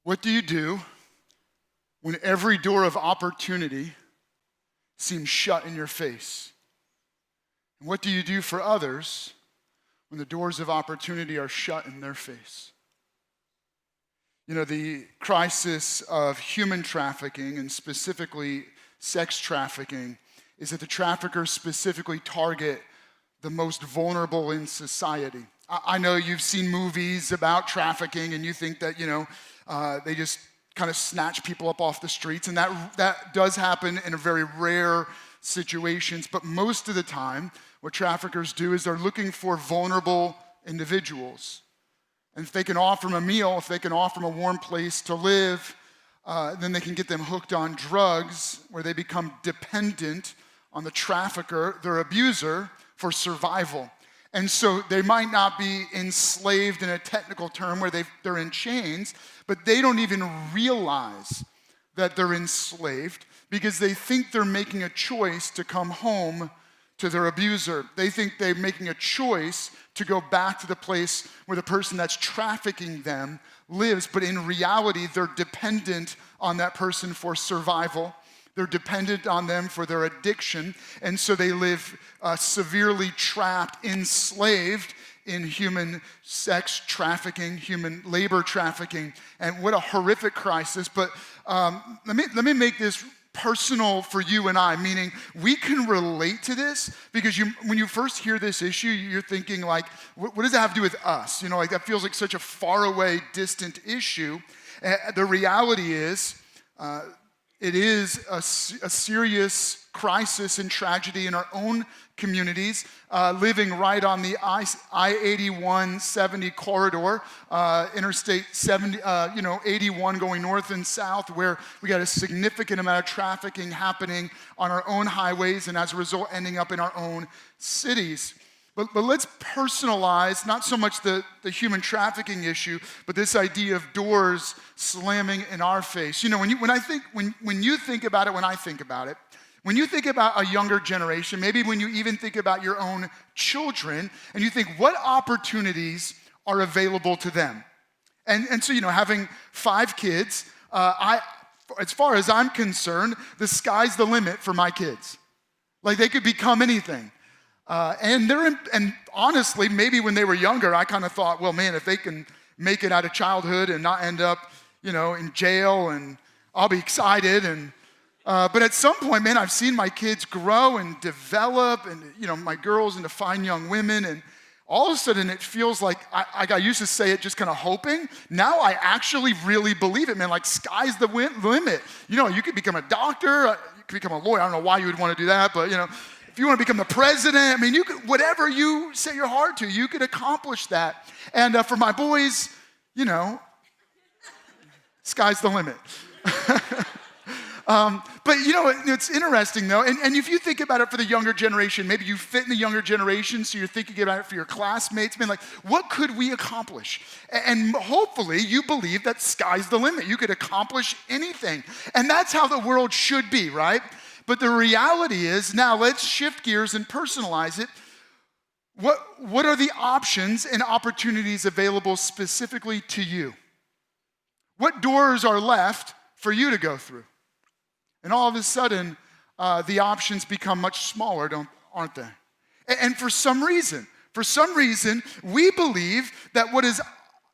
What do you do when every door of opportunity seems shut in your face? And what do you do for others when the doors of opportunity are shut in their face? You know, the crisis of human trafficking, and specifically sex trafficking, is that the traffickers specifically target the most vulnerable in society. I know you've seen movies about trafficking and you think that, they just kind of snatch people up off the streets, and that does happen in a very rare situations, but most of the time, what traffickers do is they're looking for vulnerable individuals. And if they can offer them a meal, if they can offer them a warm place to live, then they can get them hooked on drugs where they become dependent on the trafficker, their abuser, for survival. And so they might not be enslaved in a technical term where they're in chains, but they don't even realize that they're enslaved because they think they're making a choice to come home to their abuser. They think they're making a choice to go back to the place where the person that's trafficking them lives, but in reality, they're dependent on that person for survival. They're dependent on them for their addiction, and so they live severely trapped, enslaved in human sex trafficking, human labor trafficking, and what a horrific crisis. But let me make this personal for you and I, meaning we can relate to this because when you first hear this issue, you're thinking like, what does that have to do with us? Like that feels like such a faraway, distant issue. The reality is, it is a serious crisis and tragedy in our own communities, living right on the I-81 70 corridor, Interstate 81 going north and south, where we got a significant amount of trafficking happening on our own highways, and as a result, ending up in our own cities. But let's personalize not so much the human trafficking issue, but this idea of doors slamming in our face. When you think about it, when you think about a younger generation, maybe when you even think about your own children, and you think what opportunities are available to them. And so, having 5 kids, as far as I'm concerned, the sky's the limit for my kids. Like they could become anything. And honestly, maybe when they were younger, I kind of thought, well, man, if they can make it out of childhood and not end up, in jail, and I'll be excited. But at some point, man, I've seen my kids grow and develop, and my girls into fine young women, and all of a sudden it feels like I used to say it just kind of hoping. Now I actually really believe it, man. Like sky's the limit. You could become a doctor, you could become a lawyer. I don't know why you would want to do that, but if you want to become the president, you could, whatever you set your heart to, you could accomplish that. And for my boys, sky's the limit. But it's interesting though, and if you think about it for the younger generation, maybe you fit in the younger generation, so you're thinking about it for your classmates, like, what could we accomplish? And hopefully you believe that sky's the limit. You could accomplish anything. And that's how the world should be, right? But the reality is, now let's shift gears and personalize it. What are the options and opportunities available specifically to you? What doors are left for you to go through? And all of a sudden, the options become much smaller, aren't they? And for some reason, we believe that what is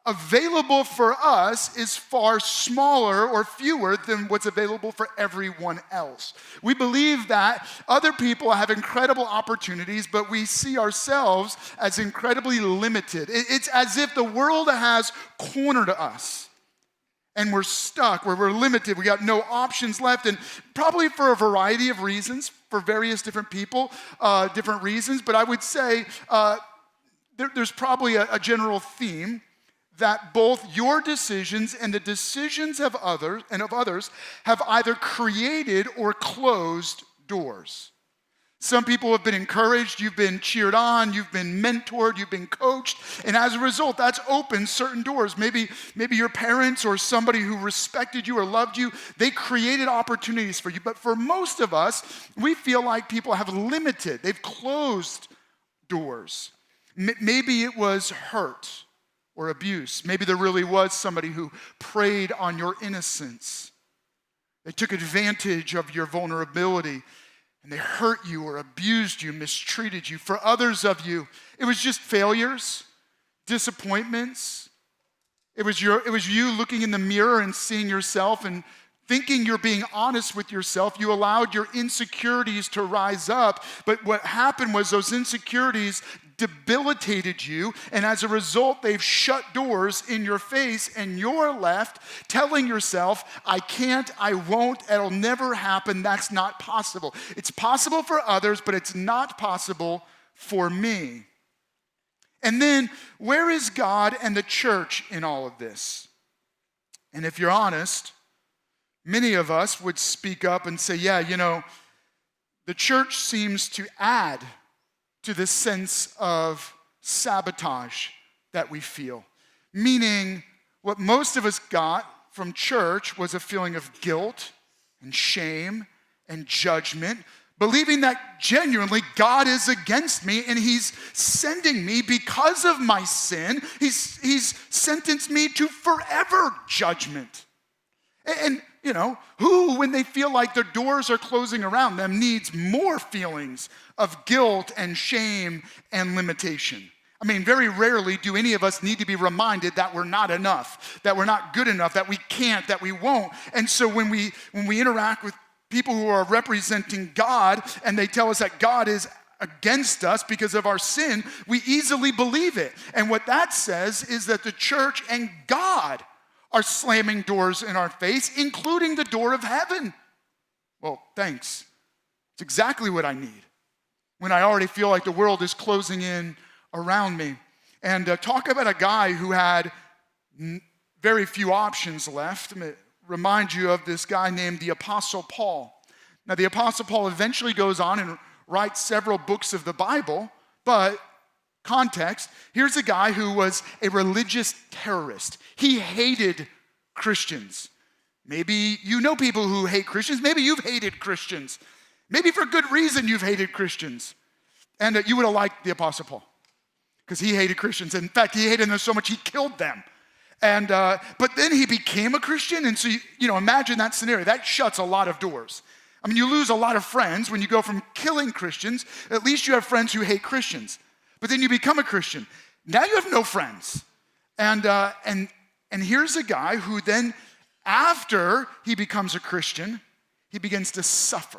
available for us is far smaller or fewer than what's available for everyone else. We believe that other people have incredible opportunities, but we see ourselves as incredibly limited. It's as if the world has cornered us. And we're stuck, where we're limited. We got no options left, and probably for a variety of reasons, for various different people, different reasons. But I would say there's probably a general theme that both your decisions and the decisions of others have either created or closed doors. Some people have been encouraged, you've been cheered on, you've been mentored, you've been coached, and as a result, that's opened certain doors. Maybe your parents or somebody who respected you or loved you, they created opportunities for you. But for most of us, we feel like people have they've closed doors. Maybe it was hurt. or abuse. Maybe there really was somebody who preyed on your innocence. They took advantage of your vulnerability and they hurt you or abused you, mistreated you. For others of you, it was just failures, disappointments. It was you looking in the mirror and seeing yourself and thinking you're being honest with yourself. You allowed your insecurities to rise up, but what happened was those insecurities debilitated you, and as a result, they've shut doors in your face, and you're left telling yourself, I can't, I won't, it'll never happen, that's not possible. It's possible for others, but it's not possible for me. And then, where is God and the church in all of this? And if you're honest, many of us would speak up and say, yeah, the church seems to add to this sense of sabotage that we feel. Meaning, what most of us got from church was a feeling of guilt and shame and judgment, believing that genuinely God is against me and he's sending me because of my sin. He's sentenced me to forever judgment. And who, when they feel like their doors are closing around them, needs more feelings of guilt and shame and limitation? I mean, very rarely do any of us need to be reminded that we're not enough, that we're not good enough, that we can't, that we won't. And so when we interact with people who are representing God and they tell us that God is against us because of our sin, we easily believe it. And what that says is that the church and God are slamming doors in our face, including the door of heaven. Well, thanks. It's exactly what I need when I already feel like the world is closing in around me. And talk about a guy who had very few options left. Remind you of this guy named the Apostle Paul. Now, the Apostle Paul eventually goes on and writes several books of the Bible, but context, here's a guy who was a religious terrorist. He hated Christians. Maybe you know people who hate Christians. Maybe you've hated Christians. Maybe for good reason you've hated Christians. And you would have liked the Apostle Paul because he hated Christians. In fact, he hated them so much he killed them. And but then he became a Christian, and so imagine that scenario. That shuts a lot of doors. I mean, you lose a lot of friends when you go from killing Christians. At least you have friends who hate Christians. But then you become a Christian. Now you have no friends. And here's a guy who then, after he becomes a Christian, he begins to suffer.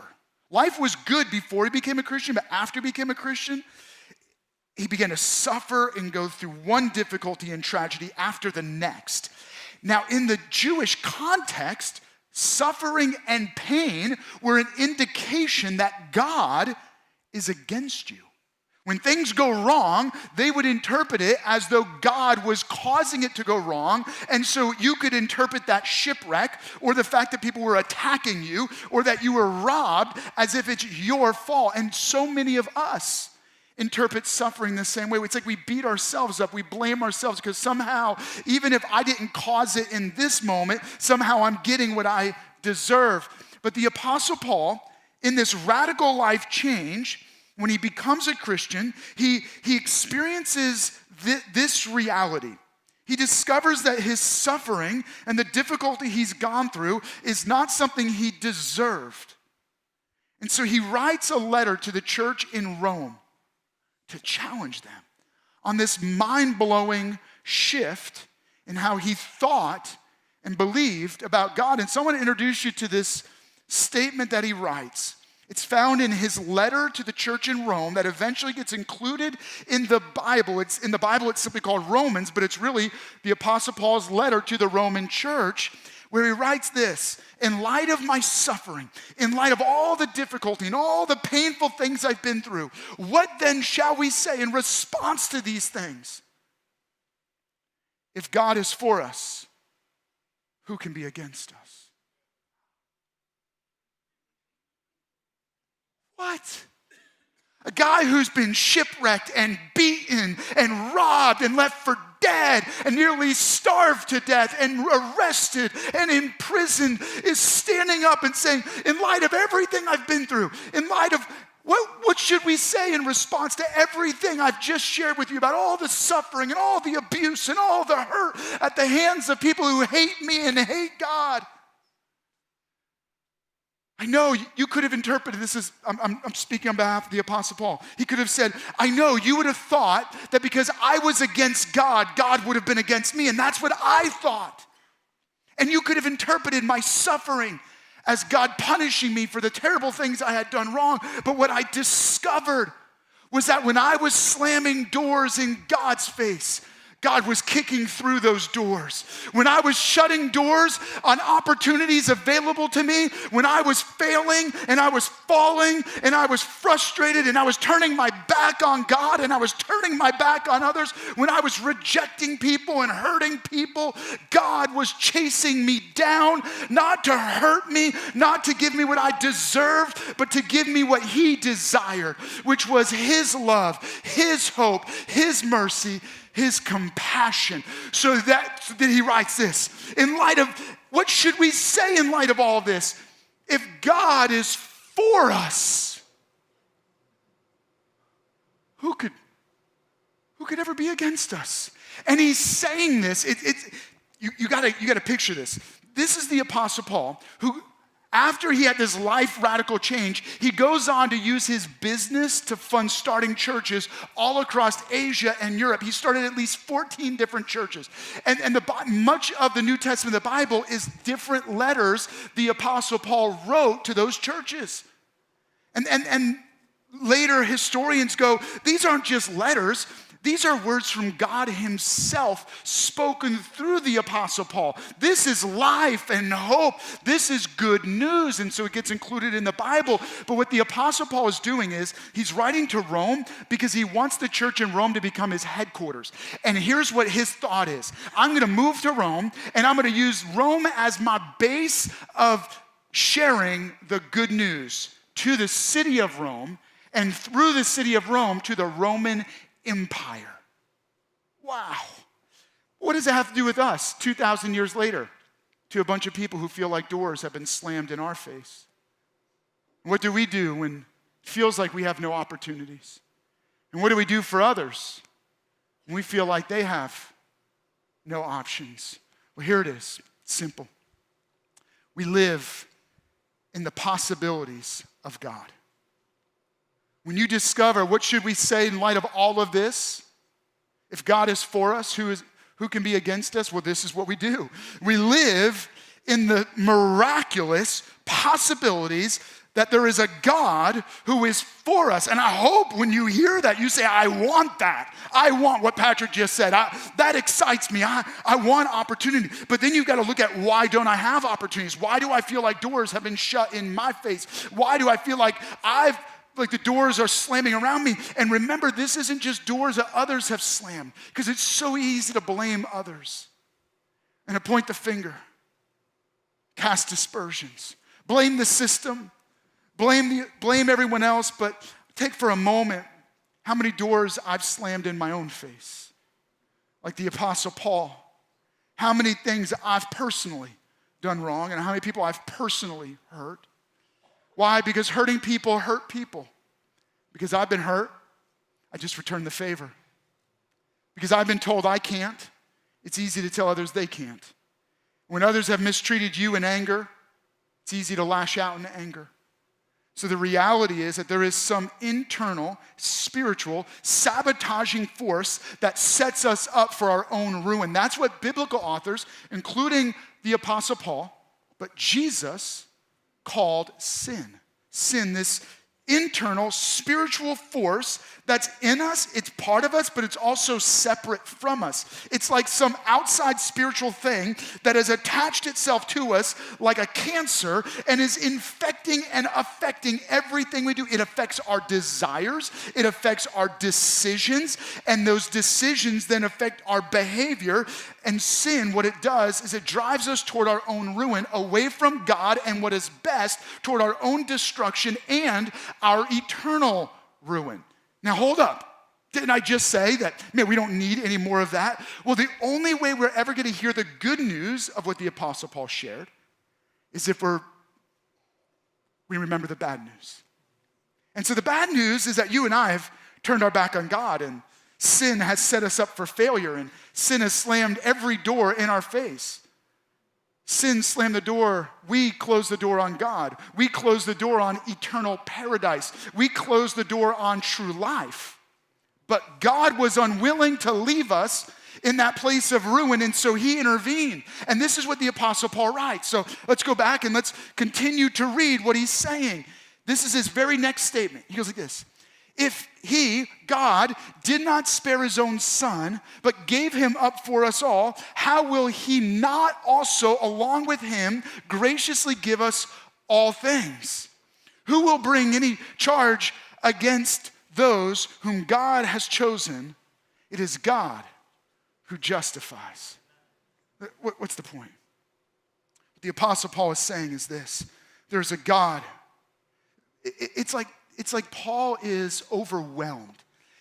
Life was good before he became a Christian, but after he became a Christian, he began to suffer and go through one difficulty and tragedy after the next. Now, in the Jewish context, suffering and pain were an indication that God is against you. When things go wrong, they would interpret it as though God was causing it to go wrong. And so you could interpret that shipwreck or the fact that people were attacking you or that you were robbed as if it's your fault. And so many of us interpret suffering the same way. It's like we beat ourselves up. We blame ourselves because somehow, even if I didn't cause it in this moment, somehow I'm getting what I deserve. But the Apostle Paul, in this radical life change, when he becomes a Christian, he experiences this reality. He discovers that his suffering and the difficulty he's gone through is not something he deserved. And so he writes a letter to the church in Rome to challenge them on this mind-blowing shift in how he thought and believed about God. And so I want to introduce you to this statement that he writes. It's found in his letter to the church in Rome that eventually gets included in the Bible. It's simply called Romans, but it's really the Apostle Paul's letter to the Roman church, where he writes this: in light of my suffering, in light of all the difficulty and all the painful things I've been through, what then shall we say in response to these things? If God is for us, who can be against us? What? A guy who's been shipwrecked and beaten and robbed and left for dead and nearly starved to death and arrested and imprisoned is standing up and saying, in light of everything I've been through, in light of What should we say in response to everything I've just shared with you about all the suffering and all the abuse and all the hurt at the hands of people who hate me and hate God? I know you could have interpreted this as, I'm speaking on behalf of the Apostle Paul. He could have said, I know you would have thought that because I was against God, God would have been against me, and that's what I thought. And you could have interpreted my suffering as God punishing me for the terrible things I had done wrong. But what I discovered was that when I was slamming doors in God's face, God was kicking through those doors. When I was shutting doors on opportunities available to me, when I was failing and I was falling and I was frustrated and I was turning my back on God and I was turning my back on others, when I was rejecting people and hurting people, God was chasing me down, not to hurt me, not to give me what I deserved, but to give me what He desired, which was His love, His hope, His mercy, His compassion. So that He writes this. In light of, what should we say in light of all this? If God is for us, who could ever be against us? And He's saying this, you gotta picture this. This is the Apostle Paul, who, after he had this life radical change, he goes on to use his business to fund starting churches all across Asia and Europe. He started at least 14 different churches. And much of the New Testament, the Bible, is different letters the Apostle Paul wrote to those churches. And later historians go, these aren't just letters. These are words from God Himself spoken through the Apostle Paul. This is life and hope. This is good news. And so it gets included in the Bible. But what the Apostle Paul is doing is he's writing to Rome because he wants the church in Rome to become his headquarters. And here's what his thought is. I'm going to move to Rome, and I'm going to use Rome as my base of sharing the good news to the city of Rome, and through the city of Rome to the Roman Empire. Wow. What does it have to do with us 2,000 years later, to a bunch of people who feel like doors have been slammed in our face? What do we do when it feels like we have no opportunities? And what do we do for others when we feel like they have no options? Well, here it is. It's simple. We live in the possibilities of God. When you discover, what should we say in light of all of this? If God is for us, who can be against us? Well, this is what we do. We live in the miraculous possibilities that there is a God who is for us. And I hope when you hear that, you say, I want that. I want what Patrick just said. That excites me. I want opportunity. But then you've got to look at, why don't I have opportunities? Why do I feel like doors have been shut in my face? Why do I feel like the doors are slamming around me? And remember, this isn't just doors that others have slammed, because it's so easy to blame others and to point the finger, cast aspersions, blame the system, blame everyone else. But take for a moment how many doors I've slammed in my own face. Like the Apostle Paul, how many things I've personally done wrong and how many people I've personally hurt. Why? Because hurting people hurt people. Because I've been hurt, I just return the favor. Because I've been told I can't, it's easy to tell others they can't. When others have mistreated you in anger, it's easy to lash out in anger. So the reality is that there is some internal, spiritual, sabotaging force that sets us up for our own ruin. That's what biblical authors, including the Apostle Paul, but Jesus, called sin. Sin, this internal spiritual force that's in us. It's part of us, but it's also separate from us. It's like some outside spiritual thing that has attached itself to us like a cancer and is infecting and affecting everything we do. It affects our desires. It affects our decisions, and those decisions then affect our behavior. And sin, what it does is it drives us toward our own ruin, away from God and what is best, toward our own destruction and our eternal ruin. Now hold up. Didn't I just say that, man, we don't need any more of that? Well, the only way we're ever going to hear the good news of what the Apostle Paul shared is if we remember the bad news. And so the bad news is that you and I have turned our back on God, and sin has set us up for failure, and sin has slammed every door in our face. Sin slammed the door. We closed the door on God. We closed the door on eternal paradise. We closed the door on true life. But God was unwilling to leave us in that place of ruin, and so he intervened. And this is what the Apostle Paul writes. So let's go back and let's continue to read what he's saying. This is his very next statement. He goes like this. If he, God, did not spare his own son, but gave him up for us all, how will he not also, along with him, graciously give us all things? Who will bring any charge against those whom God has chosen? It is God who justifies. What's the point? What the Apostle Paul is saying is this. There's a God. It's like Paul is overwhelmed.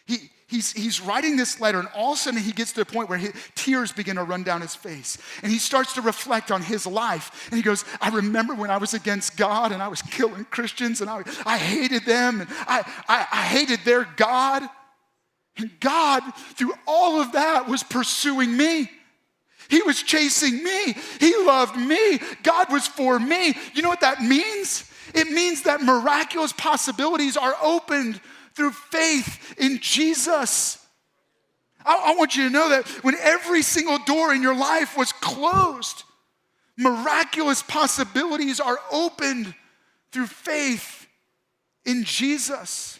He's writing this letter, and all of a sudden he gets to the point where tears begin to run down his face. And he starts to reflect on his life. And he goes, I remember when I was against God and I was killing Christians and I hated them and I hated their God. And God, through all of that, was pursuing me. He was chasing me. He loved me. God was for me. You know what that means? It means that miraculous possibilities are opened through faith in Jesus. I want you to know that when every single door in your life was closed, miraculous possibilities are opened through faith in Jesus.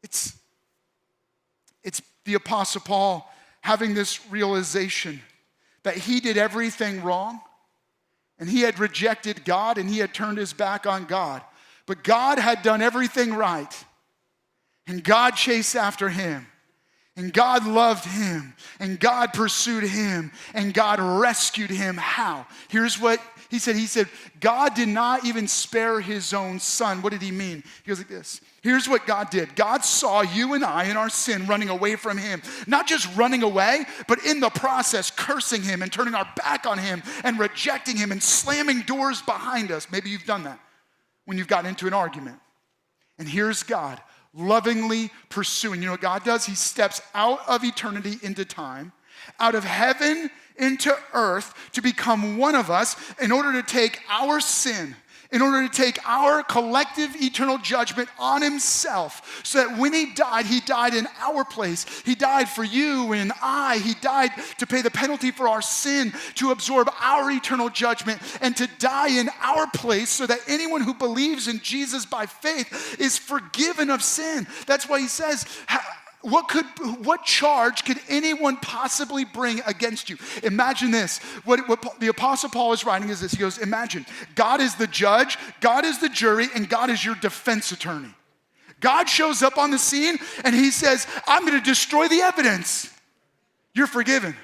It's the Apostle Paul having this realization that he did everything wrong. And he had rejected God and he had turned his back on God. But God had done everything right. And God chased after him. And God loved him. And God pursued him. And God rescued him. How? Here's what he said. He said, God did not even spare his own son. What did he mean? He goes like this. Here's what God did. God saw you and I in our sin running away from him. Not just running away, but in the process cursing him and turning our back on him and rejecting him and slamming doors behind us. Maybe you've done that when you've gotten into an argument. And here's God lovingly pursuing. You know what God does? He steps out of eternity into time, out of heaven into earth to become one of us in order to take our sin, in order to take our collective eternal judgment on himself, so that when he died in our place. He died for you and I. He died to pay the penalty for our sin, to absorb our eternal judgment, and to die in our place so that anyone who believes in Jesus by faith is forgiven of sin. That's why he says, what charge could anyone possibly bring against you? Imagine this. What the Apostle Paul is writing is this. He goes, imagine, God is the judge, God is the jury, and God is your defense attorney. God shows up on the scene and he says, I'm going to destroy the evidence. You're forgiven.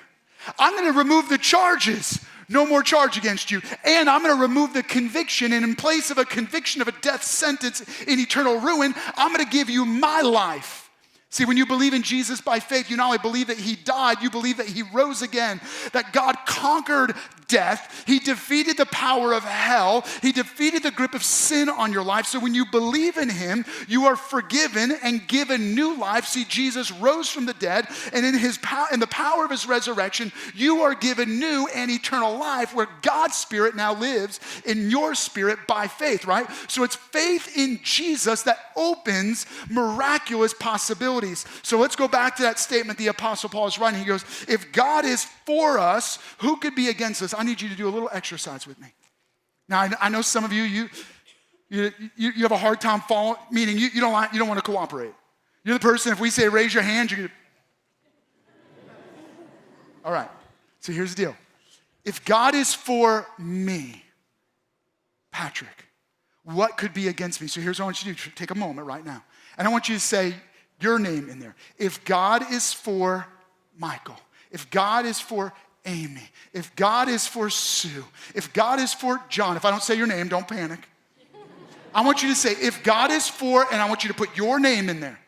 I'm going to remove the charges. No more charge against you. And I'm going to remove the conviction. And in place of a conviction of a death sentence in eternal ruin, I'm going to give you my life. See, when you believe in Jesus by faith, you not only believe that he died, you believe that he rose again, that God conquered death. He defeated the power of hell. He defeated the grip of sin on your life. So when you believe in him, you are forgiven and given new life. See, Jesus rose from the dead, and in the power of his resurrection, you are given new and eternal life where God's Spirit now lives in your spirit by faith, right? So it's faith in Jesus that opens miraculous possibilities. So let's go back to that statement the Apostle Paul is writing. He goes, if God is for us, who could be against us? I need you to do a little exercise with me. Now, I know some of you have a hard time following, meaning you don't want to cooperate. You're the person, if we say raise your hand, you're going to. All right, so here's the deal. If God is for me, Patrick, what could be against me? So here's what I want you to do. Take a moment right now. And I want you to say your name in there. If God is for Michael, if God is for Amy, if God is for Sue, if God is for John, if I don't say your name, don't panic. I want you to say, if God is for, and I want you to put your name in there.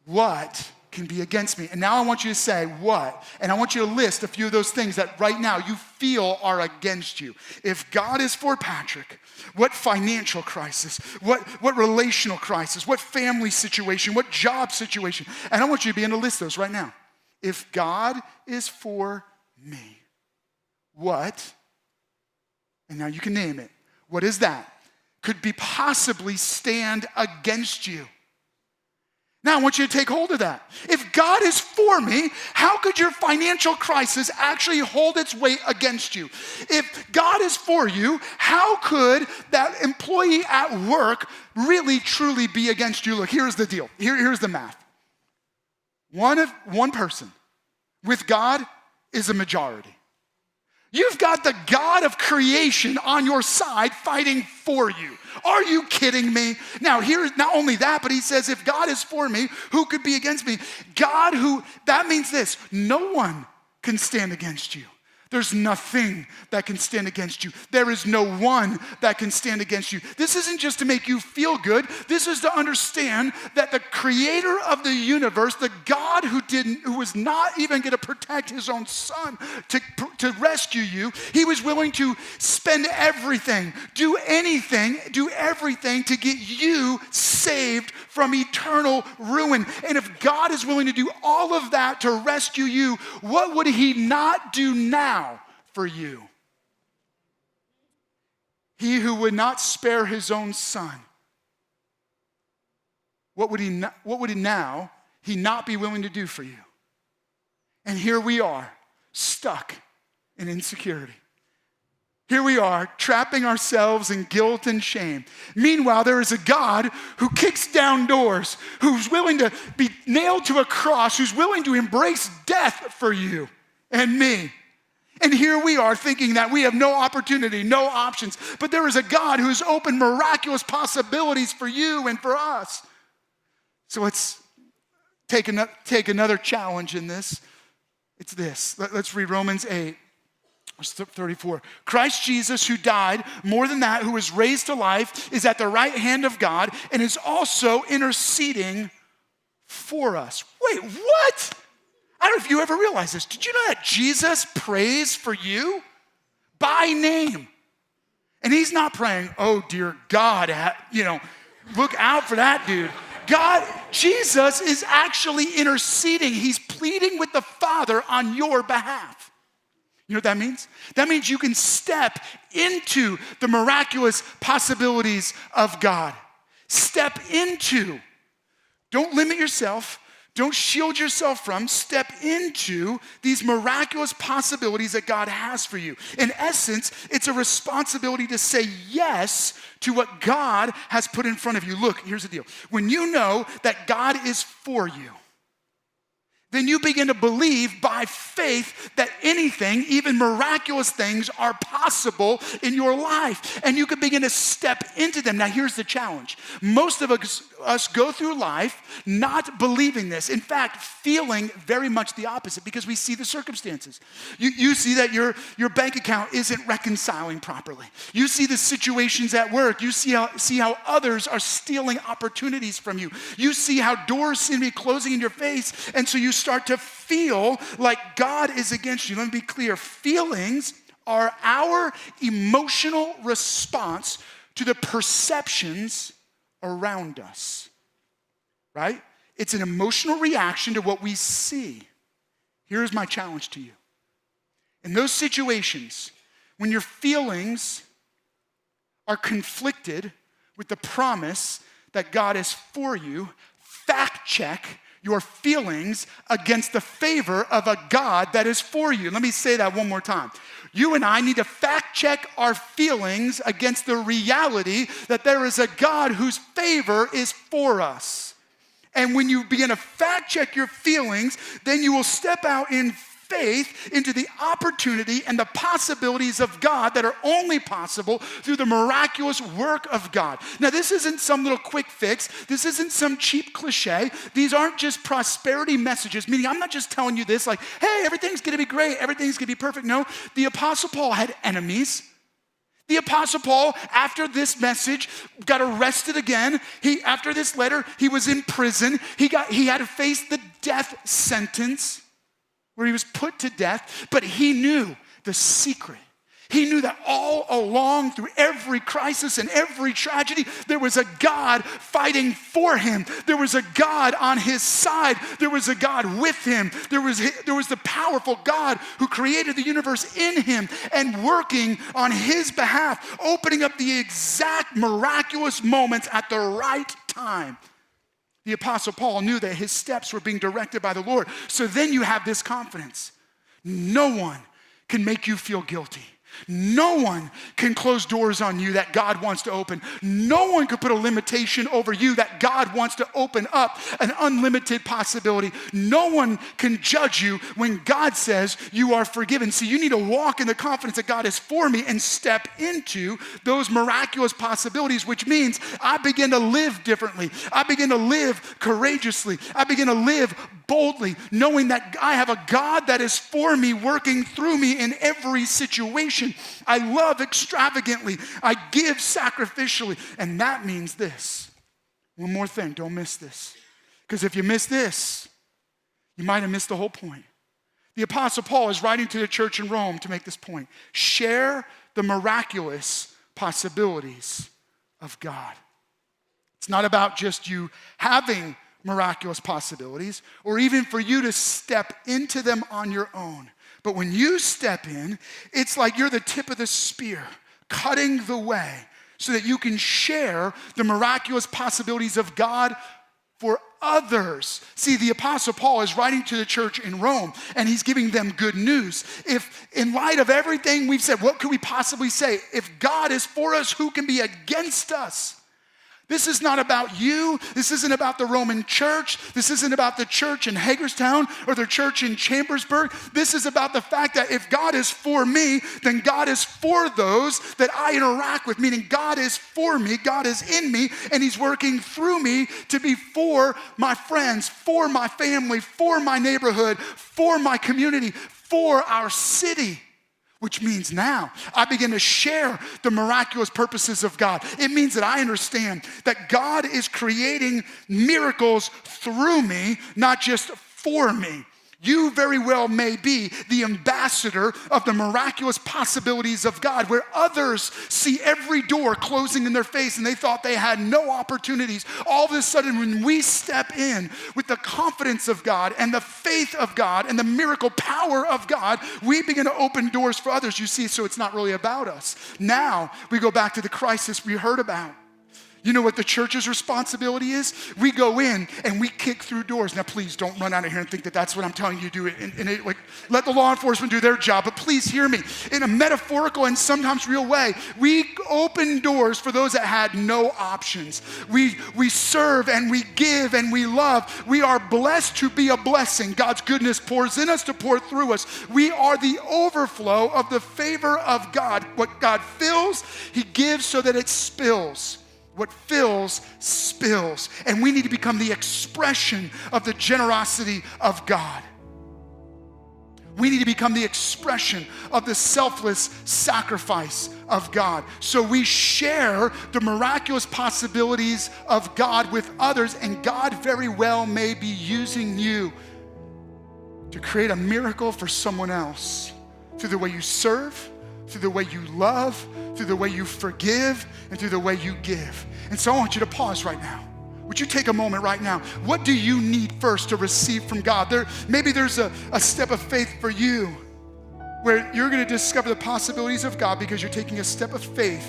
What can be against me? And now I want you to say, what? And I want you to list a few of those things that right now you feel are against you. If God is for Patrick, what financial crisis, what relational crisis, what family situation, what job situation? And I want you to begin to list those right now. If God is for me, what? And now you can name it. What is that? Could be possibly stand against you. Now, I want you to take hold of that. If God is for me, how could your financial crisis actually hold its weight against you? If God is for you, how could that employee at work really, truly be against you? Look, here's the deal. Here's the math. One person with God is a majority. You've got the God of creation on your side fighting for you. Are you kidding me? Now, here's not only that, but he says, if God is for me, who could be against me? That means this, no one can stand against you. There's nothing that can stand against you. There is no one that can stand against you. This isn't just to make you feel good. This is to understand that the creator of the universe, the God who was not even going to protect his own son to rescue you, he was willing to spend everything, do everything to get you saved from eternal ruin. And if God is willing to do all of that to rescue you, what would he not do now for you? He who would not spare his own son, what would he now not be willing to do for you? And here we are, stuck in insecurity. Here we are, trapping ourselves in guilt and shame. Meanwhile, there is a God who kicks down doors, who's willing to be nailed to a cross, who's willing to embrace death for you and me. And here we are thinking that we have no opportunity, no options. But there is a God who has opened miraculous possibilities for you and for us. So let's take another challenge in this. It's this. Let's read Romans 8. Verse 34. Christ Jesus, who died, more than that, who was raised to life, is at the right hand of God and is also interceding for us. Wait, what? I don't know if you ever realized this. Did you know that Jesus prays for you by name? And he's not praying, oh, dear God, look out for that dude. Jesus is actually interceding. He's pleading with the Father on your behalf. You know what that means? That means you can step into the miraculous possibilities of God. Step into. Don't limit yourself. Don't shield yourself from. Step into these miraculous possibilities that God has for you. In essence, it's a responsibility to say yes to what God has put in front of you. Look, here's the deal. When you know that God is for you, then you begin to believe by faith that anything, even miraculous things, are possible in your life. And you can begin to step into them. Now, here's the challenge. Most of us go through life not believing this. In fact, feeling very much the opposite because we see the circumstances. You see that your bank account isn't reconciling properly. You see the situations at work. You see how others are stealing opportunities from you. You see how doors seem to be closing in your face. And so you start to feel like God is against you. Let me be clear. Feelings are our emotional response to the perceptions around us, right? It's an emotional reaction to what we see. Here's my challenge to you. In those situations, when your feelings are conflicted with the promise that God is for you, fact check your feelings against the favor of a God that is for you. Let me say that one more time. You and I need to fact check our feelings against the reality that there is a God whose favor is for us. And when you begin to fact check your feelings, then you will step out in faith into the opportunity and the possibilities of God that are only possible through the miraculous work of God. Now, this isn't some little quick fix. This isn't some cheap cliche. These aren't just prosperity messages, meaning I'm not just telling you this like, hey, everything's going to be great. Everything's going to be perfect. No, the Apostle Paul had enemies. The Apostle Paul, after this message, got arrested again. After this letter, he was in prison. He had to face the death sentence where he was put to death, but he knew the secret. He knew that all along, through every crisis and every tragedy, there was a God fighting for him. There was a God on his side. There was a God with him. There was the powerful God who created the universe in him and working on his behalf, opening up the exact miraculous moments at the right time. The Apostle Paul knew that his steps were being directed by the Lord. So then you have this confidence. No one can make you feel guilty. No one can close doors on you that God wants to open. No one can put a limitation over you that God wants to open up an unlimited possibility. No one can judge you when God says you are forgiven. So you need to walk in the confidence that God is for me and step into those miraculous possibilities, which means I begin to live differently. I begin to live courageously. I begin to live boldly, knowing that I have a God that is for me, working through me in every situation. I love extravagantly. I give sacrificially. And that means this. One more thing, don't miss this. Because if you miss this, you might have missed the whole point. The Apostle Paul is writing to the church in Rome to make this point. Share the miraculous possibilities of God. It's not about just you having miraculous possibilities or even for you to step into them on your own. But when you step in, it's like you're the tip of the spear, cutting the way so that you can share the miraculous possibilities of God for others. See, the Apostle Paul is writing to the church in Rome, and he's giving them good news. If, in light of everything we've said, what could we possibly say? If God is for us, who can be against us? This is not about you. This isn't about the Roman church. This isn't about the church in Hagerstown or the church in Chambersburg. This is about the fact that if God is for me, then God is for those that I interact with, meaning God is for me, God is in me, and he's working through me to be for my friends, for my family, for my neighborhood, for my community, for our city. Which means now I begin to share the miraculous purposes of God. It means that I understand that God is creating miracles through me, not just for me. You very well may be the ambassador of the miraculous possibilities of God, where others see every door closing in their face and they thought they had no opportunities. All of a sudden, when we step in with the confidence of God and the faith of God and the miracle power of God, we begin to open doors for others. You see, so it's not really about us. Now, we go back to the crisis we heard about. You know what the church's responsibility is? We go in and we kick through doors. Now, please don't run out of here and think that that's what I'm telling you to do. Like, let the law enforcement do their job, but please hear me. In a metaphorical and sometimes real way, we open doors for those that had no options. We serve and we give and we love. We are blessed to be a blessing. God's goodness pours in us to pour through us. We are the overflow of the favor of God. What God fills, he gives so that it spills. What fills, spills. And we need to become the expression of the generosity of God. We need to become the expression of the selfless sacrifice of God. So we share the miraculous possibilities of God with others, and God very well may be using you to create a miracle for someone else through the way you serve, through the way you love, through the way you forgive, and through the way you give. And so I want you to pause right now. Would you take a moment right now? What do you need first to receive from God? Maybe there's a step of faith for you where you're going to discover the possibilities of God because you're taking a step of faith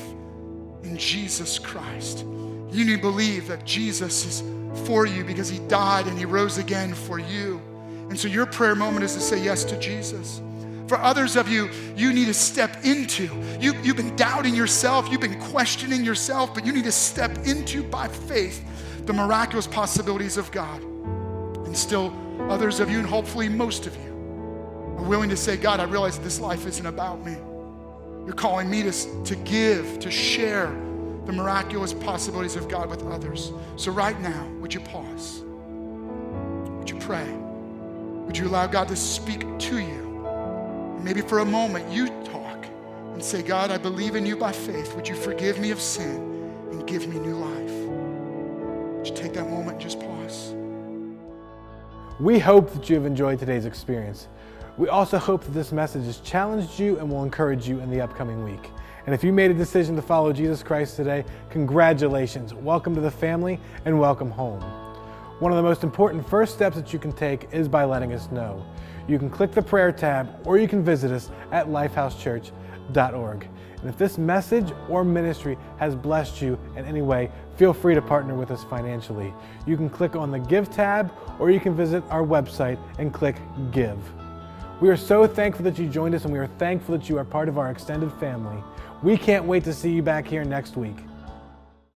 in Jesus Christ. You need to believe that Jesus is for you because he died and he rose again for you. And so your prayer moment is to say yes to Jesus. For others of you, you need to step into. You've been doubting yourself, you've been questioning yourself, but you need to step into, by faith, the miraculous possibilities of God. And still others of you, and hopefully most of you, are willing to say, God, I realize that this life isn't about me. You're calling me to give, to share the miraculous possibilities of God with others. So right now, would you pause? Would you pray? Would you allow God to speak to you? Maybe for a moment you talk and say, God, I believe in you by faith. Would you forgive me of sin and give me new life? Would you take that moment and just pause? We hope that you have enjoyed today's experience. We also hope that this message has challenged you and will encourage you in the upcoming week. And if you made a decision to follow Jesus Christ today, congratulations. Welcome to the family and welcome home. One of the most important first steps that you can take is by letting us know. You can click the prayer tab or you can visit us at lifehousechurch.org. And if this message or ministry has blessed you in any way, feel free to partner with us financially. You can click on the Give tab or you can visit our website and click Give. We are so thankful that you joined us, and we are thankful that you are part of our extended family. We can't wait to see you back here next week.